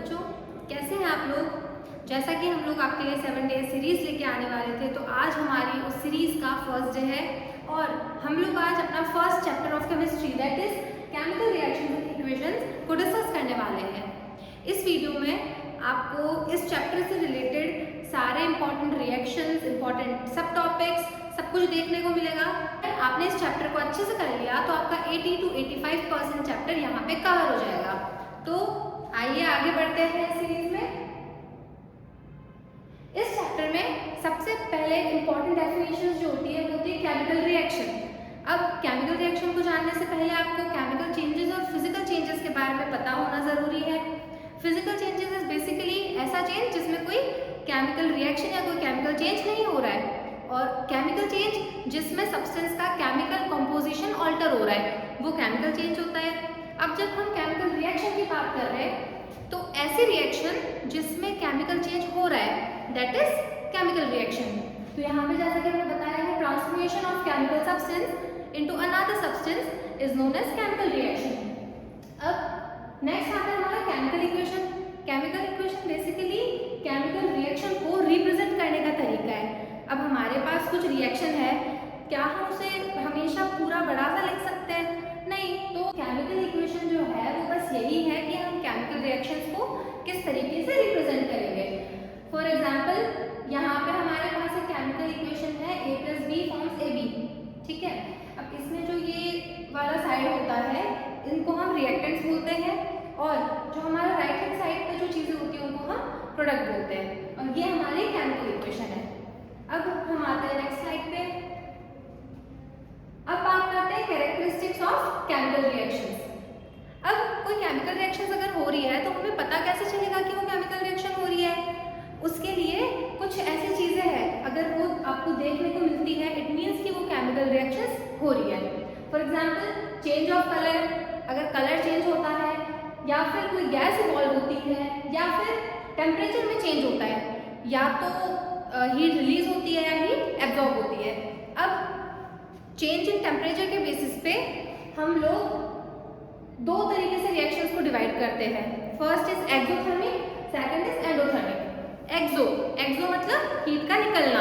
बच्चों, कैसे हैं आप लोग। जैसा कि हम लोग आपके लिए 7 डे सीरीज लेके आने वाले थे, तो आज हमारी उस सीरीज का फर्स्ट डे है और हम लोग आज अपना first chapter of chemistry that is chemical reactions and equations को डिस्कस करने वाले हैं। इस वीडियो में आपको इस चैप्टर से रिलेटेड सारे इंपॉर्टेंट रिएक्शंस, इंपॉर्टेंट सब टॉपिक्स सब कुछ देखने को मिलेगा। अगर आपने इस चैप्टर को अच्छे से कर लिया तो आपका 80 to 85% चैप्टर यहाँ पे कवर हो जाएगा। तो आइए आगे बढ़ते हैं इस सीरीज में। इस चैप्टर में सबसे पहले इंपॉर्टेंट डेफिनेशंस जो होती है वो होती है केमिकल रिएक्शन। अब केमिकल रिएक्शन को जानने से पहले आपको केमिकल चेंजेस और फिजिकल चेंजेस के बारे में पता होना जरूरी है। फिजिकल चेंजेस इज बेसिकली ऐसा चेंज जिसमें कोई केमिकल रिएक्शन या कोई केमिकल चेंज नहीं हो रहा है, और केमिकल चेंज जिसमें सब्सटेंस का केमिकल कंपोजिशन ऑल्टर हो रहा है वो केमिकल चेंज होता है। अब जब हम केमिकल रिएक्शन की बात कर रहे हैं तो ऐसी रिएक्शन जिसमें केमिकल चेंज हो रहा है दैट इज केमिकल रिएक्शन। तो यहाँ पे जैसा कि हमने बताया है, transformation of chemical substance into another substance is known as chemical reaction. अब नेक्स्ट आता है हमारा chemical equation. Chemical equation basically chemical reaction को रिप्रेजेंट करने का तरीका है। अब हमारे पास कुछ रिएक्शन है, क्या हम उसे हमेशा पूरा बड़ा सा लिख सकते हैं? नहीं। तो केमिकल इक्वेशन जो है वो बस यही है कि हम केमिकल रिएक्शंस को किस तरीके से रिप्रेजेंट करेंगे। फॉर एग्जांपल यहाँ पे हमारे पास एक केमिकल इक्वेशन है A+B फॉर्म्स AB, ठीक है। अब इसमें जो ये वाला साइड होता है इनको हम रिएक्टेंट्स बोलते हैं, और जो हमारा राइट हैंड साइड पे जो चीज़ें होती हैं उनको हम प्रोडक्ट बोलते हैं, और ये हमारी केमिकल इक्वेशन है। अब हम आते हैं नेक्स्ट स्लाइड पे। अब बात करते हैं कैरेक्टरिस्टिक्स ऑफ केमिकल रिएक्शंस। अब कोई केमिकल रिएक्शंस अगर हो रही है तो हमें पता कैसे चलेगा कि वो केमिकल रिएक्शन हो रही है? उसके लिए कुछ ऐसी चीजें हैं, अगर वो आपको देखने को मिलती है इट मीन्स कि वो केमिकल रिएक्शंस हो रही है। For example change of colour, अगर कलर चेंज होता है या फिर कोई गैस इवॉल्व होती है या फिर टेम्परेचर में चेंज होता है, या तो हीट रिलीज होती है या हीट एब्जॉर्ब होती है। अब चेंज इन टेम्परेचर के बेसिस पे हम लोग दो तरीके से रिएक्शंस को डिवाइड करते हैं। First is exothermic, second is endothermic. Exo मतलब हीट का निकलना,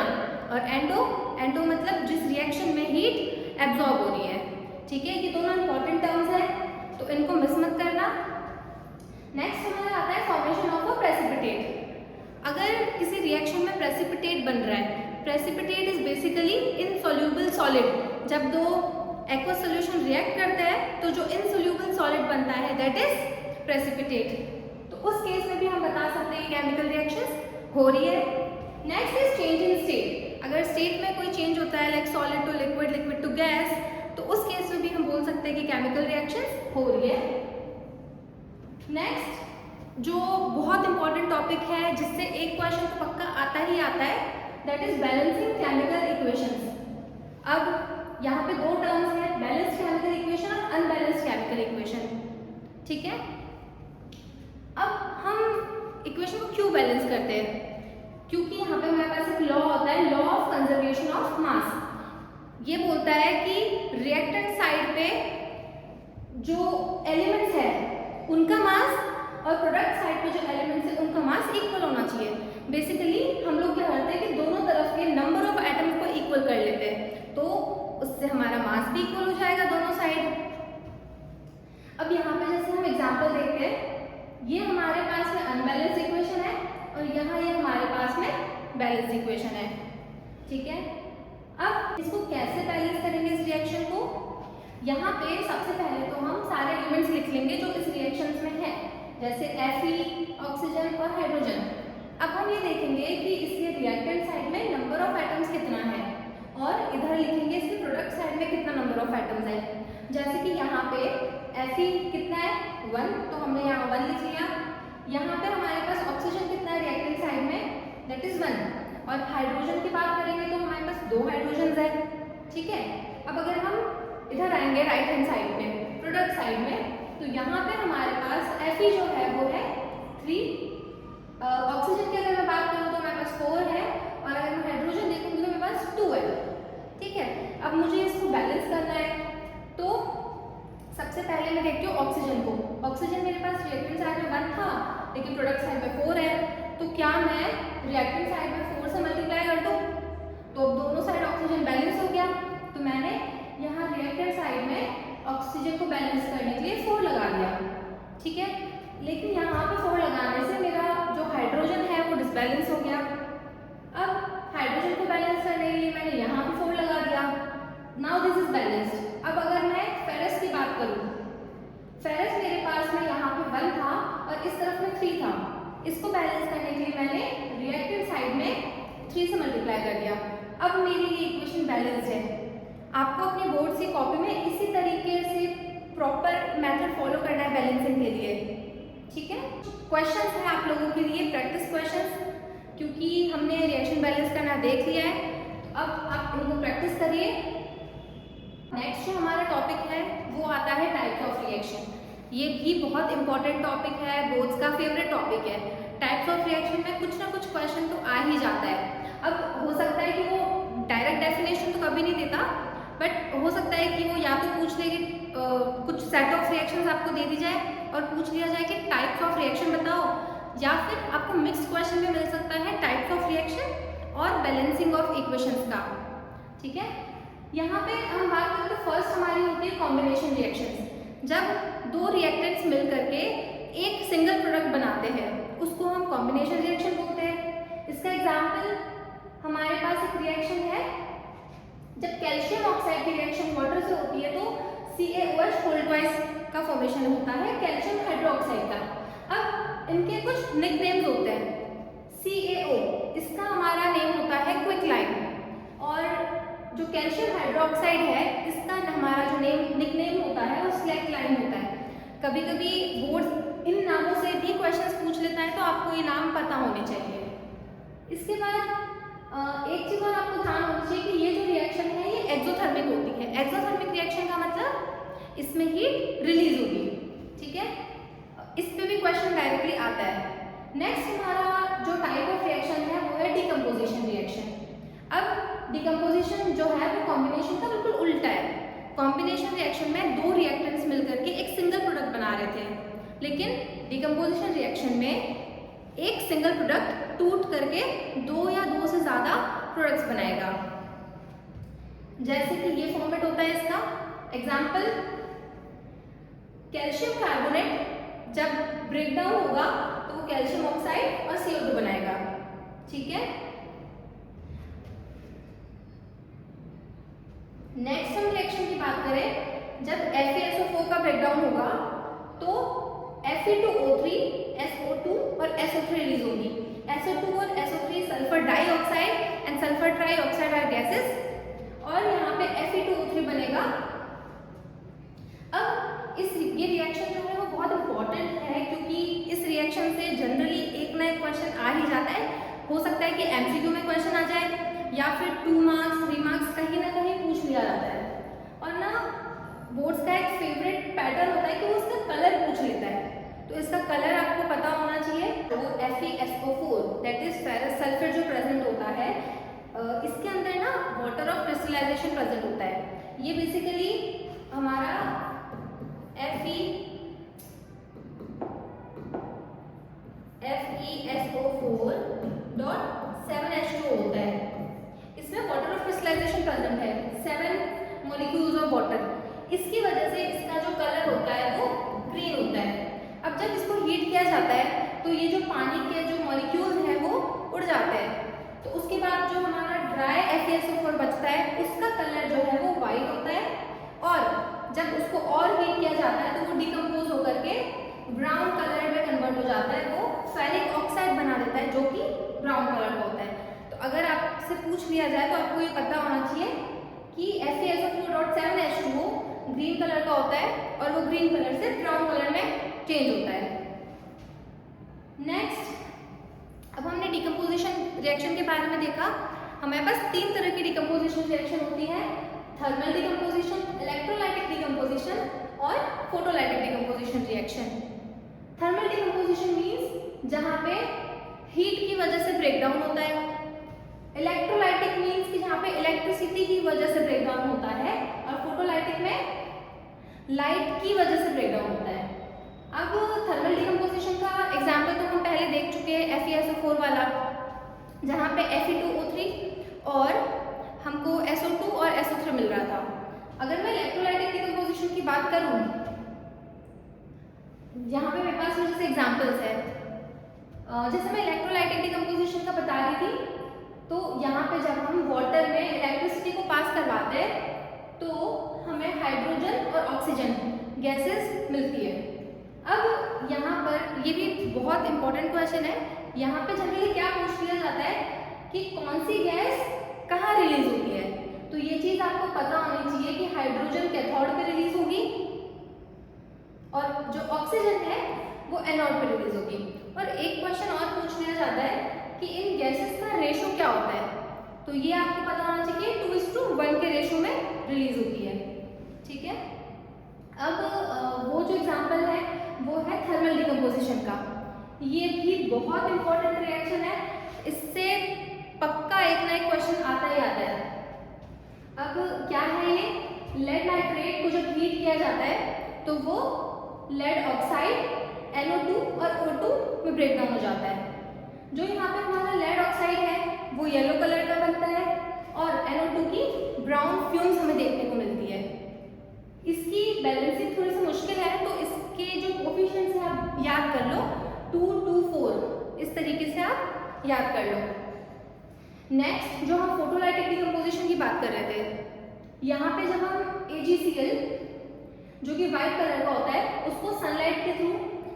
और एंडो मतलब जिस रिएक्शन में हीट एब्जॉर्ब हो रही है, ठीक है। ये दोनों इंपॉर्टेंट टर्म्स हैं तो इनको मिस मत करना। नेक्स्ट हमारा आता है फॉर्मेशन ऑफ अ प्रेसिपिटेट। अगर किसी रिएक्शन में प्रेसिपिटेट बन रहा है, precipitate is basically insoluble solid. जब दो एक्वस सॉल्यूशन रिएक्ट करते हैं तो जो इनसोल्यूबल सॉलिड बनता है दैट इज प्रेसिपिटेट। तो उस केस में भी हम बता सकते हैं केमिकल रिएक्शंस हो रही है। Next is change in state. अगर स्टेट में कोई चेंज होता है like solid to liquid, liquid to gas, तो उस केस में भी हम बोल सकते हैं कि केमिकल रिएक्शंस हो रही है। नेक्स्ट जो बहुत इंपॉर्टेंट टॉपिक है जिससे एक क्वेश्चन तो पक्का आता ही आता है that is balancing chemical equations. अब यहाँ पे दो टर्म्स हैं, बैलेंस्ड केमिकल इक्वेशन और अनबैलेंस्ड केमिकल इक्वेशन, ठीक है। अब हम इक्वेशन को क्यों बैलेंस करते हैं? क्योंकि यहाँ पे हमारे पास एक लॉ होता है, law of conservation of mass. ये बोलता है कि रिएक्टेंट साइड पे जो एलिमेंट्स है उनका मास और प्रोडक्ट साइड पे जो एलिमेंट्स है उनका मास इक्वल होना चाहिए। बेसिकली हम लोग क्या करते हैं कि दोनों तरफ के नंबर ऑफ एटम्स को इक्वल कर लेते हैं, तो उससे हमारा मास भी इक्वल हो जाएगा दोनों साइड। अब यहाँ पे जैसे हम एग्जांपल देखते हैं, ये हमारे पास में अनबैलेंस इक्वेशन है और यहाँ ये हमारे पास में बैलेंस इक्वेशन है, ठीक है। अब इसको कैसे बैलेंस करेंगे इस रिएक्शन को? यहाँ पे सबसे पहले तो हम सारे एलिमेंट्स लिख लेंगे जो इस रिएक्शन में है, जैसे Fe, ऑक्सीजन और हाइड्रोजन। अब हम ये देखेंगे कि इसके रिएक्टेंट साइड में नंबर ऑफ एटम्स कितना है, और इधर लिखेंगे इसके प्रोडक्ट साइड में कितना नंबर ऑफ एटम्स है। जैसे कि यहाँ पे Fe कितना है 1, तो हमने यहाँ 1 लिख लिया। यहाँ पे हमारे पास ऑक्सीजन कितना है रिएक्टेंट साइड में दैट इज 1, और हाइड्रोजन की बात करेंगे तो हमारे पास 2 हाइड्रोजन है, ठीक है। अब अगर हम इधर आएंगे राइट हैंड साइड में प्रोडक्ट साइड में, तो यहाँ पे हमारे पास Fe जो है वो है 3, ऑक्सीजन की अगर मैं बात करूँ तो हमारे पास 4 है, और अगर मैं हाइड्रोजन देखूँगी तो मेरे पास 2 है, ठीक है। अब मुझे इसको बैलेंस करना है, तो सबसे पहले मैं देखती हूँ ऑक्सीजन को। ऑक्सीजन मेरे पास रिएक्टेंट साइड में 1 था, लेकिन प्रोडक्ट साइड में 4 है, तो क्या मैं रिएक्टेंट साइड में 4 से मल्टीप्लाई कर दूँ? तो अब दोनों साइड ऑक्सीजन बैलेंस हो गया, तो मैंने यहाँ रिएक्टेंट साइड में ऑक्सीजन को बैलेंस करने के लिए 4 लगा दिया, ठीक है। लेकिन यहाँ पे 4 लगाने से मेरा जो हाइड्रोजन है वो डिसबैलेंस हो गया। अब हाइड्रोजन को बैलेंस करने के लिए मैंने यहाँ पे 4 लगा दिया। Now this is balanced. अब अगर मैं फेरस की बात करूँ, फेरस मेरे पास में यहाँ पे 1 था और इस तरफ में 3 था। इसको बैलेंस करने के लिए मैंने रिएक्टेंट साइड में 3 से मल्टीप्लाई कर दिया। अब मेरी ये इक्वेशन बैलेंस है। आपको अपने बोर्ड की कॉपी में इसी तरीके से प्रॉपर मेथड फॉलो करना है बैलेंसिंग के लिए, ठीक है। क्वेश्चंस हैं आप लोगों के लिए, प्रैक्टिस क्वेश्चंस, क्योंकि हमने रिएक्शन बैलेंस करना देख लिया है, तो अब आप इनको प्रैक्टिस करिए। नेक्स्ट जो हमारा टॉपिक है वो आता है टाइप्स ऑफ रिएक्शन। ये भी बहुत इंपॉर्टेंट टॉपिक है, बोर्ड्स का फेवरेट टॉपिक है। टाइप्स ऑफ रिएक्शन में कुछ ना कुछ क्वेश्चन तो आ ही जाता है। अब हो सकता है कि वो डायरेक्ट डेफिनेशन तो कभी नहीं देता, बट हो सकता है कि वो या तो पूछ ले कि कुछ सेट ऑफ रिएक्शंस आपको दे दी जाए और पूछ लिया जाए कि टाइप्स ऑफ रिएक्शन बताओ, या फिर आपको मिक्स्ड क्वेश्चन में मिल सकता है टाइप्स ऑफ रिएक्शन और बैलेंसिंग ऑफ इक्वेशंस का, ठीक है। यहाँ पे हम बात करें तो फर्स्ट हमारी होती है कॉम्बिनेशन रिएक्शंस। जब दो रिएक्टेंट्स मिल करके एक सिंगल प्रोडक्ट बनाते हैं उसको हम कॉम्बिनेशन रिएक्शन बोलते हैं। इसका एग्जाम्पल हमारे पास एक रिएक्शन है, जब कैल्शियम ऑक्साइड की रिएक्शन वाटर से होती है तो CaOH होल ट्वाइस का फॉर्मेशन होता है कैल्शियम हाइड्रोक्साइड का। अब इनके कुछ निक नेम्स होते हैं। CaO इसका हमारा नेम होता है क्विकलाइन, और जो कैल्शियम हाइड्रोक्साइड है इसका हमारा जो निक नेम होता है वो स्लैकलाइन होता है। कभी कभी बोर्ड इन नामों से भी क्वेश्चंस पूछ लेता है, तो आपको ये नाम पता होने चाहिए। इसके बाद एक चीज और आपको ध्यान होना चाहिए कि ये जो रिएक्शन है ये एक्सोथर्मिक होती है। एक्सोथर्मिक रिएक्शन का मतलब इसमें हीट रिलीज होगी, ठीक है। इस पे भी क्वेश्चन डायरेक्टली आता है। नेक्स्ट हमारा जो टाइप ऑफ रिएक्शन है वो है डिकम्पोजिशन रिएक्शन। अब डिकम्पोजिशन जो है वो कॉम्बिनेशन का बिल्कुल उल्टा है। कॉम्बिनेशन रिएक्शन में दो रिएक्टेंट्स मिलकर के एक सिंगल प्रोडक्ट बना रहे थे, लेकिन डिकम्पोजिशन रिएक्शन में एक सिंगल प्रोडक्ट टूट करके दो या दो से ज्यादा प्रोडक्ट्स बनाएगा। जैसे कि ये फॉर्मेट होता है इसका एग्जाम्पल, कैल्शियम कार्बोनेट जब ब्रेक डाउन होगा तो वो कैल्शियम ऑक्साइड और CO2 बनाएगा, ठीक है। नेक्स्ट हम रिएक्शन की बात करें, जब FeSO4 का ब्रेकडाउन होगा तो Fe2O3, SO2 और SO3 रिलीज होगी। SO2 और SO3 sulphur dioxide and sulphur trioxide are gases, और यहाँ पे Fe2O3 बनेगा। अब ये रिएक्शन जो है वो बहुत इंपॉर्टेंट है, क्योंकि इस रिएक्शन से जनरली एक ना एक क्वेश्चन आ ही जाता है। हो सकता है कि MCQ में क्वेश्चन आ जाए, या फिर 2 मार्क्स 3 मार्क्स कहीं ना कहीं पूछ लिया जाता है। और ना बोर्ड्स का एक फेवरेट पैटर्न होता है कि वो उसका कलर पूछ लेता है, तो इसका कलर आपको पता होना चाहिए। तो FeSO4 that is ferrous sulphate जो प्रेजेंट होता है, इसके अंदर ना वाटर ऑफ क्रिस्टलाइजेशन प्रेजेंट होता है। ये बेसिकली हमारा FeSO4.7H2O होता है। इसमें वाटर ऑफ क्रिस्टलाइजेशन प्रेजेंट है, 7 मॉलिक्यूल्स ऑफ वाटर। इसकी वजह से इसका जो कलर होता है वो ग्रीन होता है। अब जब इसको हीट किया जाता है तो ये जो पानी के जो मॉलिक्यूल्स हैं वो उड़ जाते हैं, तो उसके बाद जो हमारा ड्राई FeSO4 बचता है उसका कलर जो है वो वाइट होता है, और जब उसको और हीट किया जाता है तो वो डिकम्पोज होकर के ब्राउन कलर में कन्वर्ट हो जाता है, वो फेरिक ऑक्साइड बना देता है जो कि ब्राउन कलर का होता है। तो अगर आपसे पूछ लिया जाए तो आपको ये पता होना चाहिए कि FeSO4.7H2O ग्रीन कलर का होता है, और वो ग्रीन कलर से ब्राउन कलर में चेंज होता है। नेक्स्ट, अब हमने डिकम्पोजिशन रिएक्शन के बारे में देखा। हमारे पास 3 तरह की डिकम्पोजिशन रिएक्शन होती है, थर्मल डिकम्पोजिशन, इलेक्ट्रोलाइटिक डिकम्पोजिशन और photolytic decomposition reaction. Thermal decomposition means जहाँ पे हीट की वजह से ब्रेकडाउन होता है। इलेक्ट्रोलाइटिक मीन्स कि जहाँ पे इलेक्ट्रिसिटी की वजह से ब्रेकडाउन होता है, और फोटोलाइटिक में लाइट की वजह से ब्रेकडाउन होता है। अब थर्मल डिकम्पोजिशन का एग्जाम्पल तो हम पहले जहाँ पे Fe2O3 और हमको SO2 और SO3 मिल रहा था। अगर मैं इलेक्ट्रोलाइटिक डिकम्पोजिशन की बात करूँ, यहाँ पे मेरे पास जैसे एग्जांपल्स है, जैसे मैं इलेक्ट्रोलाइटिक डिकम्पोजिशन का बता रही थी, तो यहाँ पे जब हम वाटर में इलेक्ट्रिसिटी को पास करवाते हैं तो हमें हाइड्रोजन और ऑक्सीजन गैसेस मिलती है। अब यहाँ पर ये भी बहुत इंपॉर्टेंट क्वेश्चन है, यहाँ पे जनरली क्या पूछ लिया जाता है कि कौन सी गैस कहाँ रिलीज होती है। तो ये चीज़ आपको पता होनी चाहिए कि हाइड्रोजन कैथोड पे रिलीज होगी और जो ऑक्सीजन है वो एनोड पे रिलीज होगी। और एक क्वेश्चन और पूछ लिया जाता है कि इन गैसेस का रेशो क्या होता है, तो ये आपको पता होना चाहिए 2:1 के रेशो में रिलीज होती है। ठीक है, अब वो जो एग्जांपल है वो है थर्मल डिकम्पोजिशन का। ये भी बहुत इंपॉर्टेंट रिएक्शन है, इससे पक्का एक ना एक क्वेश्चन आता ही आता है। अब क्या है ये, लेड नाइट्रेट को जब हीट किया जाता है तो वो लेड ऑक्साइड NO2 और O2 में ब्रेक डाउन हो जाता है। जो यहाँ पे हमारा लेड ऑक्साइड है वो येलो कलर का बनता है और NO2 की ब्राउन फ्यूम्स हमें देखने को मिलती है। इसकी बैलेंसिंग थोड़ी सी मुश्किल है, तो इसके जो कोफिशिएंट्स हैं आप याद कर लो, 2, 2, 4, इस तरीके से आप याद कर लो। नेक्स्ट, जो हम फोटोलाइटिक डिकम्पोजिशन की बात कर रहे थे, यहाँ पे जब हम AgCl जो कि व्हाइट कलर का होता है उसको सनलाइट के थ्रू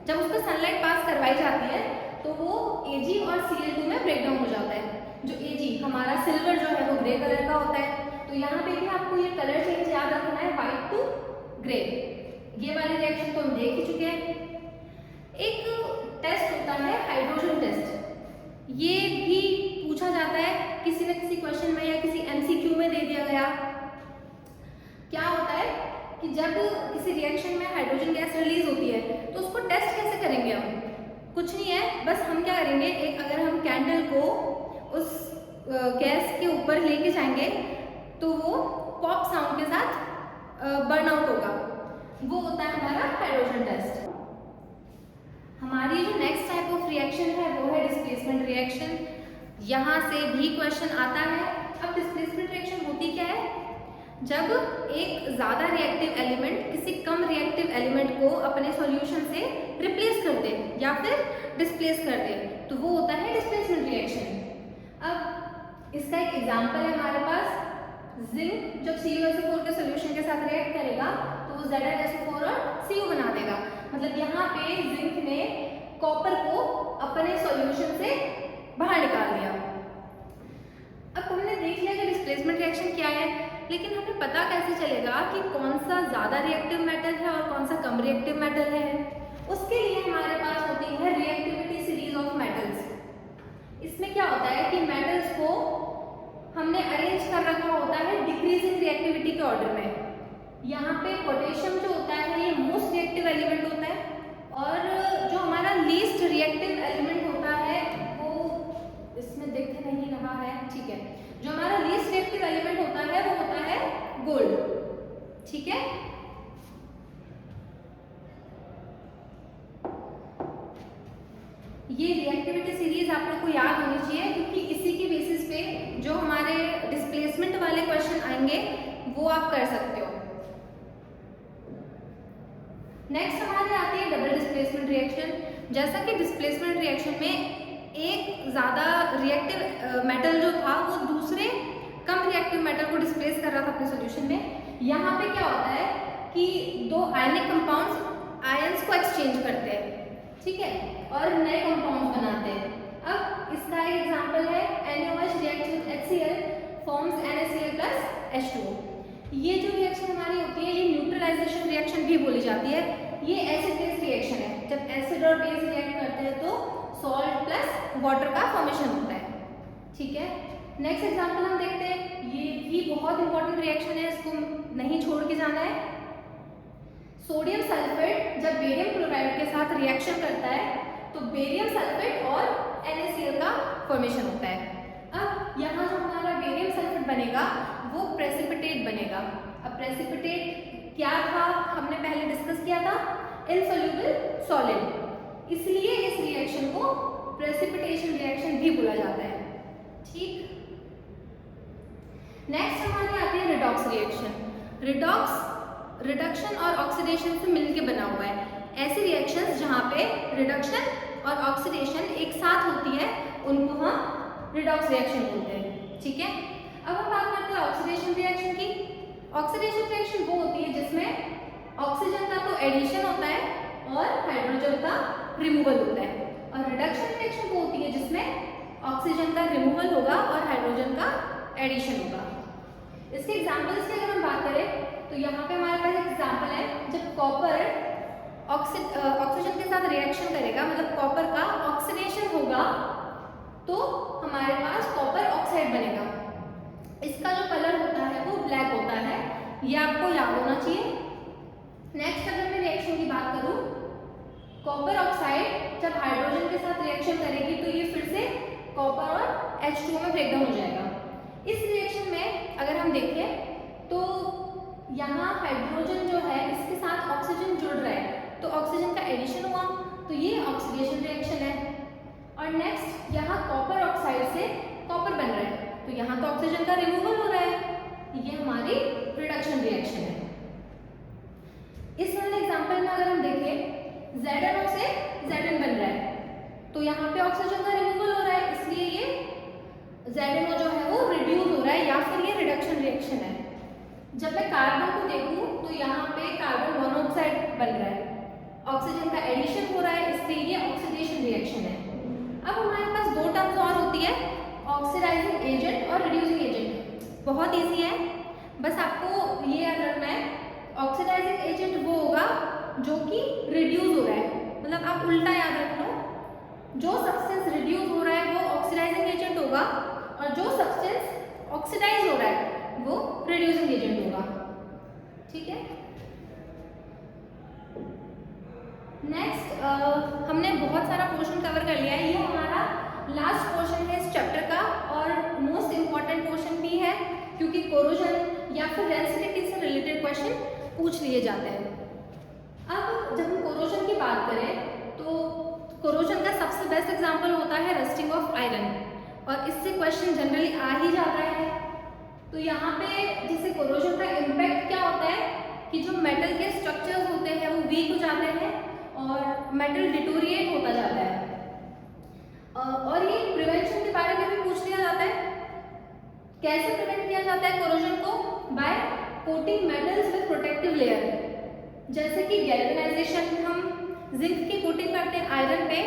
जब उस पर सनलाइट पास करवाई जाती है तो वो Ag और Cl2 में ब्रेक डाउन हो जाता है। जो Ag हमारा सिल्वर जो है वो ग्रे कलर का होता है, तो यहाँ पे भी आपको ये कलर चेंज याद रखना है, व्हाइट टू ग्रे। ये वाली रिएक्शन तो हम देख ही चुके हैं। एक टेस्ट होता है हाइड्रोजन टेस्ट, ये भी पूछा जाता है किसी न किसी क्वेश्चन में या किसी MCQ में दे दिया गया। क्या होता है कि जब किसी रिएक्शन में हाइड्रोजन गैस रिलीज होती है तो उसको टेस्ट कैसे करेंगे हम, कुछ नहीं है, बस हम क्या करेंगे, एक अगर हम कैंडल को उस गैस के ऊपर लेके जाएंगे तो वो पॉप साउंड के साथ बर्न आउट होगा, वो होता है हमारा हाइड्रोजन टेस्ट। हमारी जो नेक्स्ट टाइप ऑफ रिएक्शन है वो है डिस्प्लेसमेंट रिएक्शन। यहाँ से भी क्वेश्चन आता है। अब डिस्प्लेसमेंट रिएक्शन होती क्या है, जब एक ज़्यादा रिएक्टिव एलिमेंट किसी कम रिएक्टिव एलिमेंट को अपने सॉल्यूशन से रिप्लेस कर दे या फिर डिस्प्लेस कर दे, तो वो होता है डिस्प्लेसमेंट रिएक्शन। अब इसका एक एग्जांपल है हमारे पास, जिंक जब CuSO4 के सॉल्यूशन के साथ रिएक्ट करेगा तो वो ZnSO4 और Cu बना देगा। मतलब यहाँ पे जिंक ने कॉपर को अपने सॉल्यूशन से बाहर निकाल दिया। अब हमने देख लिया कि डिस्प्लेसमेंट रिएक्शन क्या है, लेकिन हमें पता कैसे चलेगा कि कौन सा ज़्यादा रिएक्टिव मेटल है और कौन सा कम रिएक्टिव मेटल है। उसके लिए हमारे पास होती है रिएक्टिविटी सीरीज ऑफ मेटल्स। इसमें क्या होता है कि मेटल्स को हमने अरेंज कर रखा होता है डिक्रीजिंग रिएक्टिविटी के ऑर्डर में। यहाँ पे पोटेशियम जो होता है ये मोस्ट रिएक्टिव एलिमेंट होता है और जो हमारा लीस्ट रिएक्टिव एलिमेंट होता है वो इसमें दिख नहीं रहा है, ठीक है, जो हमारा लीस्ट रिएक्टिव एलिमेंट होता है वो होता है गोल्ड। ठीक है, ये रिएक्टिविटी सीरीज आप लोग को याद होनी चाहिए क्योंकि इसी के बेसिस पे जो हमारे डिस्प्लेसमेंट वाले क्वेश्चन आएंगे वो आप कर सकते हो। नेक्स्ट हमारे आती है डबल डिस्प्लेसमेंट रिएक्शन। जैसा कि डिस्प्लेसमेंट रिएक्शन में एक ज़्यादा रिएक्टिव मेटल जो था वो दूसरे कम रिएक्टिव मेटल को डिस्प्लेस कर रहा था अपने सॉल्यूशन में। यहाँ पे क्या होता है कि दो आयनिक कंपाउंड्स आयंस को एक्सचेंज करते हैं, ठीक है, और नए कंपाउंड्स बनाते हैं। अब इसका एक एग्जांपल है NaOH reacts with HCl forms NaCl plus H2O। ये जो रिएक्शन हमारी होती है ये न्यूट्रलाइजेशन रिएक्शन भी बोली जाती है। ये एसिड बेस रिएक्शन है। जब एसिड और बेस रिएक्ट करते हैं तो सॉल्ट प्लस वाटर का फॉर्मेशन होता है। ठीक है, नेक्स्ट एग्जांपल हम देखते हैं। ये भी बहुत इंपॉर्टेंट रिएक्शन है, इसको नहीं छोड़ के जाना है। सोडियम सल्फेट जब बेरियम क्लोराइड के साथ रिएक्शन करता है तो बेरियम सल्फेट और NaCl का फॉर्मेशन होता है। अब यहाँ जो हमारा बेरियम सल्फेट बनेगा वो प्रेसिपिटेट बनेगा। अब प्रेसिपिटेट क्या था हमने पहले डिस्कस किया था, इनसॉल्युबल सॉलिड, इसलिए इस रिएक्शन को प्रेसिपिटेशन रिएक्शन भी बोला नेक्स्ट हमारी आती है रिडॉक्स रिएक्शन। रिडक्शन और ऑक्सीडेशन से मिलकर बना हुआ है। ऐसी रिएक्शंस जहाँ पे रिडक्शन और ऑक्सीडेशन एक साथ होती है उनको हम रिडॉक्स रिएक्शन बोलते हैं। ठीक है, अब हम बात करते हैं ऑक्सीडेशन रिएक्शन की। ऑक्सीडेशन रिएक्शन वो होती है जिसमें ऑक्सीजन का तो एडिशन होता है और हाइड्रोजन का रिमूवल होता है, और रिडक्शन रिएक्शन वो होती है जिसमें ऑक्सीजन का रिमूवल होगा और हाइड्रोजन का एडिशन होगा। इसके एग्जांपल्स की अगर हम बात करें तो यहाँ पे हमारे पास एग्जांपल है, जब कॉपर ऑक्सीजन के साथ रिएक्शन करेगा, मतलब कॉपर का ऑक्सीडेशन होगा, तो हमारे पास कॉपर ऑक्साइड बनेगा। इसका जो कलर होता है वो ब्लैक होता है, ये आपको याद होना चाहिए। नेक्स्ट अगर मैं रिएक्शन की बात करूं, कॉपर ऑक्साइड जब हाइड्रोजन के साथ रिएक्शन करेगी तो ये फिर से कॉपर और H2O में ब्रेकडाउन हो जाएगा। इस रिएक्शन में अगर हम देखें तो यहाँ हाइड्रोजन जो है इसके साथ ऑक्सीजन जुड़ रहा है, तो ऑक्सीजन का एडिशन हुआ, तो ये ऑक्सीडेशन रिएक्शन है। और नेक्स्ट यहाँ कॉपर ऑक्साइड से कॉपर बन रहा है, तो यहाँ तो ऑक्सीजन का रिमूवल हो रहा है, ये हमारी रिडक्शन रिएक्शन है। इस वाले एग्जांपल में अगर हम देखें ZnO से Zn बन रहा है, तो यहाँ पे ऑक्सीजन का रिमूवल हो रहा है, इसलिए ये ZnO जो है वो रिड्यूस हो रहा है, या फिर ये रिडक्शन रिएक्शन है। जब मैं कार्बन को देखूं तो यहाँ पे कार्बन मोनोऑक्साइड बन रहा है, ऑक्सीजन का एडिशन हो रहा है, इसलिए ये ऑक्सीडेशन रिएक्शन है। अब हमारे पास दो टर्म्स और होती है, ऑक्सीडाइजिंग एजेंट और रिड्यूसिंग एजेंट। बहुत इजी है, बस आपको ये याद रखना है, ऑक्सीडाइजिंग एजेंट वो होगा जो कि रिड्यूस हो रहा है, मतलब आप उल्टा याद रख लो, जो सब्सटेंस रिड्यूस हो रहा है वो ऑक्सीडाइजिंग एजेंट होगा, और जो सब्सटेंस ऑक्सीडाइज हो रहा है वो रिड्यूसिंग एजेंट होगा। ठीक है, नेक्स्ट हमने बहुत सारा पोर्शन कवर कर लिया है, ये हमारा लास्ट पोर्शन है इस चैप्टर का, और मोस्ट इम्पॉर्टेंट पोर्शन भी है, क्योंकि कोरोजन या फिर रेंसिडिटी से रिलेटेड क्वेश्चन पूछ लिए जाते हैं। अब जब हम कोरोजन की बात करें तो कोरोजन का सबसे बेस्ट एग्जांपल होता है रस्टिंग ऑफ आयरन, और इससे क्वेश्चन जनरली आ ही जाता है। तो यहाँ पे जैसे कोरोजन का इम्पैक्ट क्या होता है कि जो मेटल के स्ट्रक्चर्स होते हैं वो वीक हो जाते हैं और मेटल डिटोरिएट होता जाता है, और ये प्रिवेंशन के बारे में भी पूछ लिया जाता है। कैसे प्रिवेंट किया जाता है कोरोजन को? By coating metals with protective layer, जैसे कि गैल्वेनाइजेशन, हम जिंक की कोटिंग करते हैं आयरन पे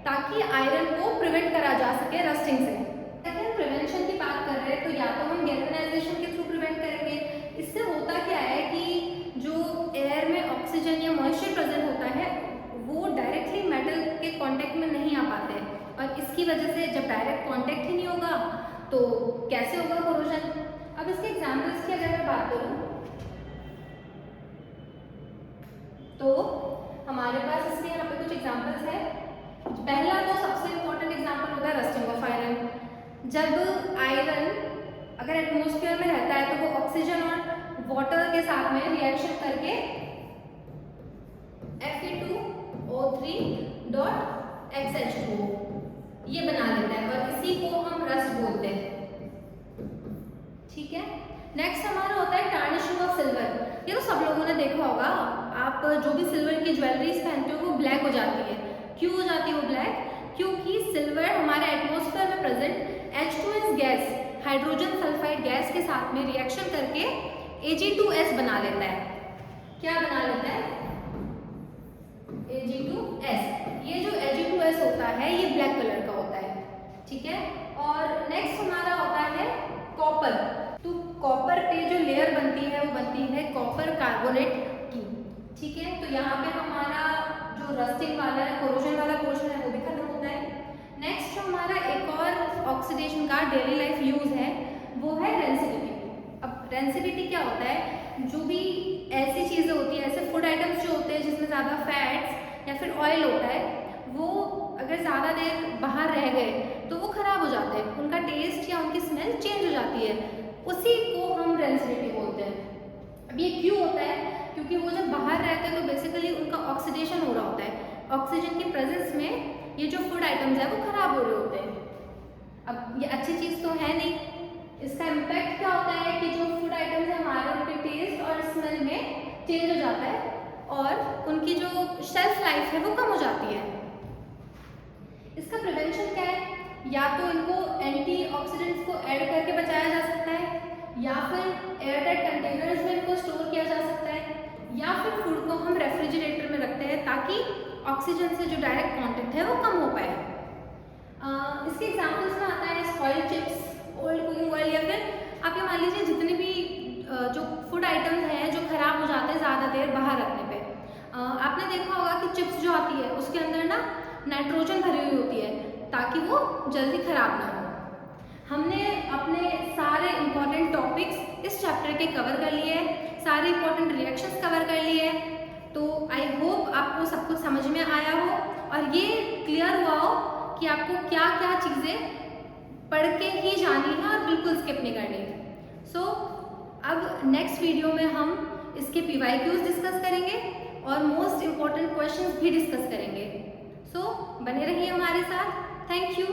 ताकि आयरन को प्रिवेंट करा जा सके रस्टिंग से। अगर प्रिवेंशन की बात कर रहे हैं तो या तो हम गैल्वेनाइजेशन के थ्रू प्रिवेंट करेंगे। इससे होता क्या है कि जो एयर में ऑक्सीजन या मॉइस्चर प्रेजेंट होता है वो डायरेक्टली मेटल के कांटेक्ट में नहीं आ पाते, और इसकी वजह से जब डायरेक्ट कांटेक्ट ही नहीं होगा तो कैसे होगा कोरोजन। अब इसके एग्जांपल्स की अगर मैं बात करूं तो हमारे पास इसके यहाँ पे कुछ एग्जांपल्स है। पहला तो सबसे इम्पोर्टेंट एग्जांपल होता है रस्टिंग ऑफ आयरन। जब आयरन अगर एटमॉस्फेयर में रहता है तो वो ऑक्सीजन और वाटर के साथ में रिएक्शन करके Fe2O3.XH2 ये बना लेता है, और इसी को हम रस्ट बोलते हैं। ठीक है, नेक्स्ट हमारा होता है टार्निशिंग ऑफ सिल्वर। ये तो सब लोगों ने देखा होगा, आप जो भी सिल्वर की ज्वेलरीज पहनते हो वो ब्लैक हो जाती है। क्यों हो जाती है वो ब्लैक? क्योंकि सिल्वर हमारे एटमॉस्फेयर में present H2S gas, hydrogen sulphide gas के साथ में रिएक्शन करके Ag2S बना लेता है। क्या बना लेता है? Ag2S। ये जो Ag2S होता है ये ब्लैक कलर का होता है। ठीक है, और नेक्स्ट हमारा होता है कॉपर। तो कॉपर पे जो लेयर बनती है वो बनती है कॉपर कार्बोनेट की। ठीक है, तो यहाँ पे हमारा जो रस्टिंग वाला है, कोरोजन वाला पोर्शन है वो भी खत्म होता है। नेक्स्ट जो हमारा एक और ऑक्सीडेशन का डेली लाइफ यूज है वो है रेंसिडिटी। अब रेंसिडिटी क्या होता है? जो भी ऐसी चीज़ें होती हैं, ऐसे फूड आइटम्स जो होते हैं जिसमें ज़्यादा फैट्स या फिर ऑयल होता है, वो अगर ज़्यादा देर बाहर रह गए तो वो ख़राब हो जाते हैं, उनका टेस्ट या उनकी स्मेल चेंज हो जाती है, उसी को हम रेंसिडिटी बोलते हैं। अब ये क्यों होता है? क्योंकि वो जब बाहर रहते हैं तो बेसिकली उनका ऑक्सीडेशन हो रहा होता है, ऑक्सीजन के प्रेजेंस में ये जो फूड आइटम्स है वो खराब हो रहे होते हैं। अब ये अच्छी चीज़ तो है नहीं, इसका इम्पैक्ट क्या होता है कि जो फूड आइटम्स है हमारे, उनके टेस्ट और स्मेल में चेंज हो जाता है और उनकी जो शेल्फ लाइफ है वो कम हो जाती है। इसका प्रिवेंशन क्या है? या तो इनको एंटीऑक्सीडेंट्स को ऐड करके बचाया जा सकता है, या फिर एयरटाइट कंटेनर्स में इनको स्टोर किया जा सकता है, या फिर फूड को हम रेफ्रिजरेटर में रखते हैं ताकि ऑक्सीजन से जो डायरेक्ट कांटेक्ट है वो कम हो पाए। इसके एग्जांपल्स में आता है spoiled chips, old cooking oil, या फिर आप ये मान लीजिए जितने भी जो फूड आइटम्स हैं जो खराब हो जाते हैं ज़्यादा देर बाहर रखने पे। आपने देखा होगा कि चिप्स जो आती है उसके अंदर ना नाइट्रोजन भरी हुई होती है ताकि वो जल्दी खराब ना हो। हमने अपने सारे इम्पॉर्टेंट टॉपिक्स इस चैप्टर के कवर कर लिए हैं, सारे इम्पॉर्टेंट रिएक्शंस कवर कर लिए हैं। तो आई होप आपको सब कुछ समझ में आया हो और ये क्लियर हुआ हो कि आपको क्या क्या चीज़ें पढ़ के ही जानी है और बिल्कुल स्किप नहीं करनी। सो अब नेक्स्ट वीडियो में हम इसके PYQs डिस्कस करेंगे और मोस्ट इम्पॉर्टेंट क्वेश्चंस भी डिस्कस करेंगे। सो बने रहिए हमारे साथ। Thank you.